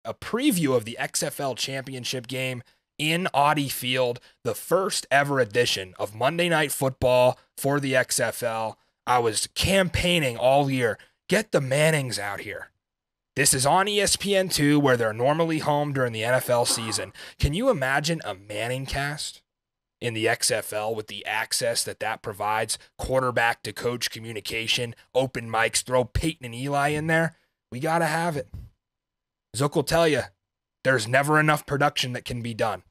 a preview of the XFL championship game in Audi Field, the first ever edition of Monday Night Football for the XFL. I was campaigning all year, get the Mannings out here. This is on ESPN2, where they're normally home during the NFL season. Can you imagine a Manning cast in the XFL with the access that provides, quarterback to coach communication, open mics, throw Peyton and Eli in there? We got to have it. Zook will tell you, there's never enough production that can be done.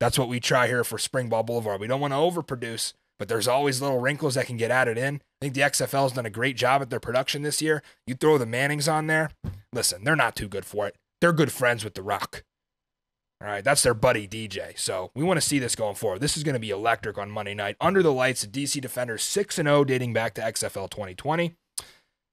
That's what we try here for Springball Boulevard. We don't want to overproduce, but there's always little wrinkles that can get added in. I think the XFL has done a great job at their production this year. You throw the Mannings on there, listen, they're not too good for it. They're good friends with The Rock. All right, that's their buddy DJ. So we want to see this going forward. This is going to be electric on Monday night. Under the lights, the DC Defenders 6-0 dating back to XFL 2020.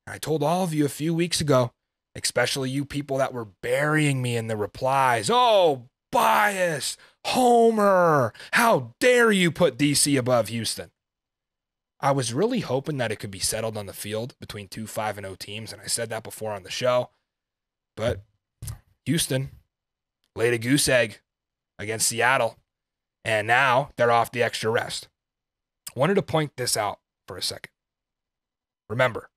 I told all of you a few weeks ago, especially you people that were burying me in the replies. Oh, bias, homer, how dare you put DC above Houston? I was really hoping that it could be settled on the field between two 5-0 teams, and I said that before on the show. But Houston laid a goose egg against Seattle, and now they're off the extra rest. Wanted to point this out for a second. Remember,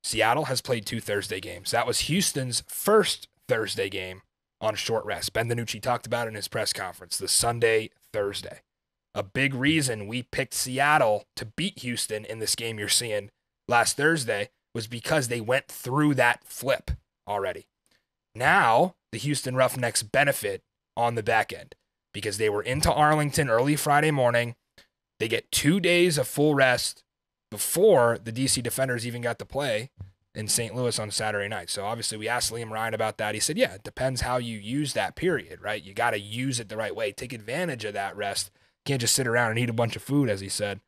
Seattle has played 2 Thursday games. That was Houston's first Thursday game on short rest. Ben DiNucci talked about it in his press conference, the Sunday, Thursday. A big reason we picked Seattle to beat Houston in this game you're seeing last Thursday was because they went through that flip already. Now, the Houston Roughnecks benefit on the back end because they were into Arlington early Friday morning. They get 2 days of full rest before the DC Defenders even got to play in St. Louis on Saturday night. So obviously we asked Liam Ryan about that. He said, yeah, it depends how you use that period, right? You got to use it the right way. Take advantage of that rest. Can't just sit around and eat a bunch of food, as he said.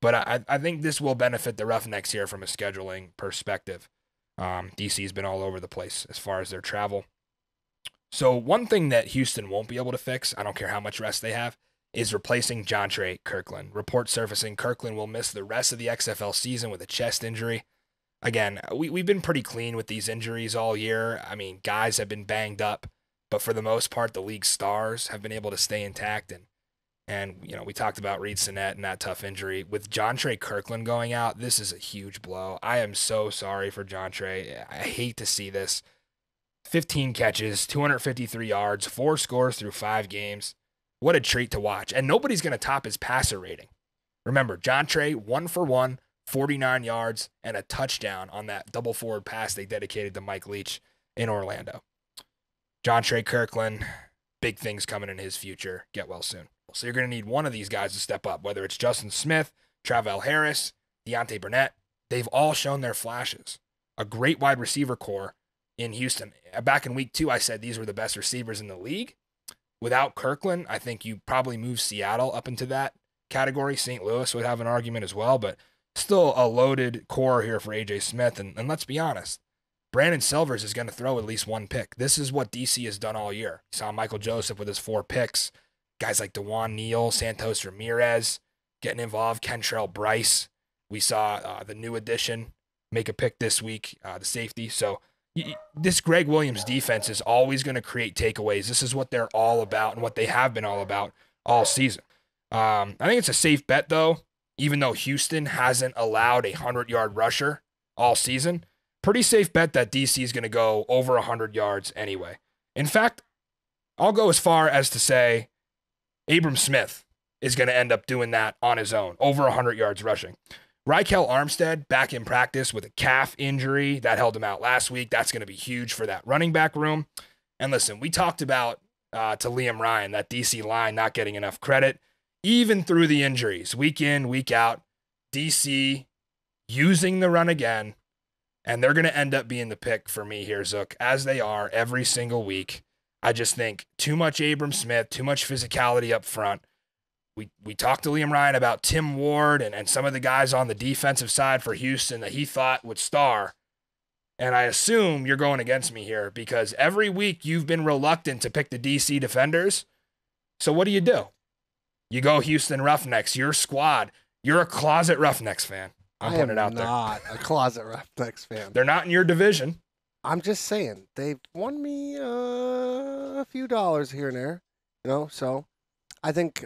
But I think this will benefit the Roughnecks here from a scheduling perspective. DC's been all over the place as far as their travel. So one thing that Houston won't be able to fix, I don't care how much rest they have, is replacing Jontre Kirkland. Reports surfacing Kirkland will miss the rest of the XFL season with a chest injury. Again, we've been pretty clean with these injuries all year. I mean, guys have been banged up, but for the most part, the league stars have been able to stay intact. And you know, we talked about Reed Sinnett and that tough injury. With Jontre Kirkland going out, this is a huge blow. I am so sorry for Jontre. I hate to see this. 15 catches, 253 yards, 4 scores through 5 games. What a treat to watch. And nobody's going to top his passer rating. Remember, Jontre, 1-for-1, 49 yards, and a touchdown on that double forward pass they dedicated to Mike Leach in Orlando. Jontre Kirkland, big things coming in his future. Get well soon. So you're going to need one of these guys to step up, whether it's Justin Smith, Travell Harris, Deontay Burnett. They've all shown their flashes. A great wide receiver core in Houston. Back in week 2, I said these were the best receivers in the league. Without Kirkland, I think you probably move Seattle up into that category. St. Louis would have an argument as well, but still a loaded core here for A.J. Smith. And let's be honest, Brandon Silvers is going to throw at least 1 pick. This is what DC has done all year. You saw Michael Joseph with his 4 picks. Guys like DeJuan Neal, Santos Ramirez getting involved, Kentrell Bryce. We saw the new addition make a pick this week, the safety. So this Greg Williams defense is always going to create takeaways. This is what they're all about and what they have been all about all season. I think it's a safe bet, though, even though Houston hasn't allowed a 100-yard rusher all season. Pretty safe bet that DC is going to go over 100 yards anyway. In fact, I'll go as far as to say Abram Smith is going to end up doing that on his own, over 100 yards rushing. Rykel Armstead back in practice with a calf injury. That held him out last week. That's going to be huge for that running back room. And listen, we talked about to Liam Ryan, that DC line not getting enough credit, even through the injuries, week in, week out. DC using the run again, and they're going to end up being the pick for me here, Zook, as they are every single week. I just think too much Abram Smith, too much physicality up front. We talked to Liam Ryan about Tim Ward and some of the guys on the defensive side for Houston that he thought would star. And I assume you're going against me here because every week you've been reluctant to pick the DC Defenders. So what do? You go Houston Roughnecks, your squad. You're a closet Roughnecks fan. I'm putting it out there. I'm not a closet Roughnecks fan. They're not in your division. I'm just saying they've won me a few dollars here and there, So I think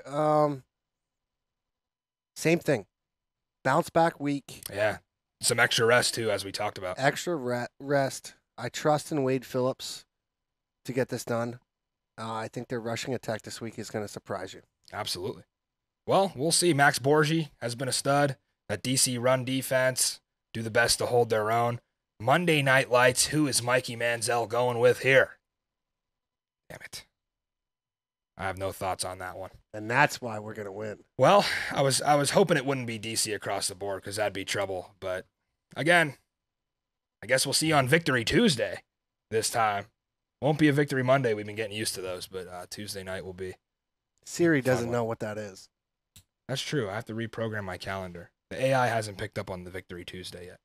same thing. Bounce back week, Yeah. Some extra rest, too, as we talked about. extra rest. I trust in Wade Phillips to get this done. I think their rushing attack this week is going to surprise you. Absolutely. Well, we'll see. Max Borgi has been a stud. That DC run defense do the best to hold their own. Monday Night Lights, who is Mikey Manziel going with here? Damn it. I have no thoughts on that one. And that's why we're going to win. Well, I was hoping it wouldn't be DC across the board because that'd be trouble. But again, I guess we'll see you on Victory Tuesday this time. Won't be a Victory Monday. We've been getting used to those, but Tuesday night will be. Siri doesn't know what that is. That's true. I have to reprogram my calendar. The AI hasn't picked up on the Victory Tuesday yet.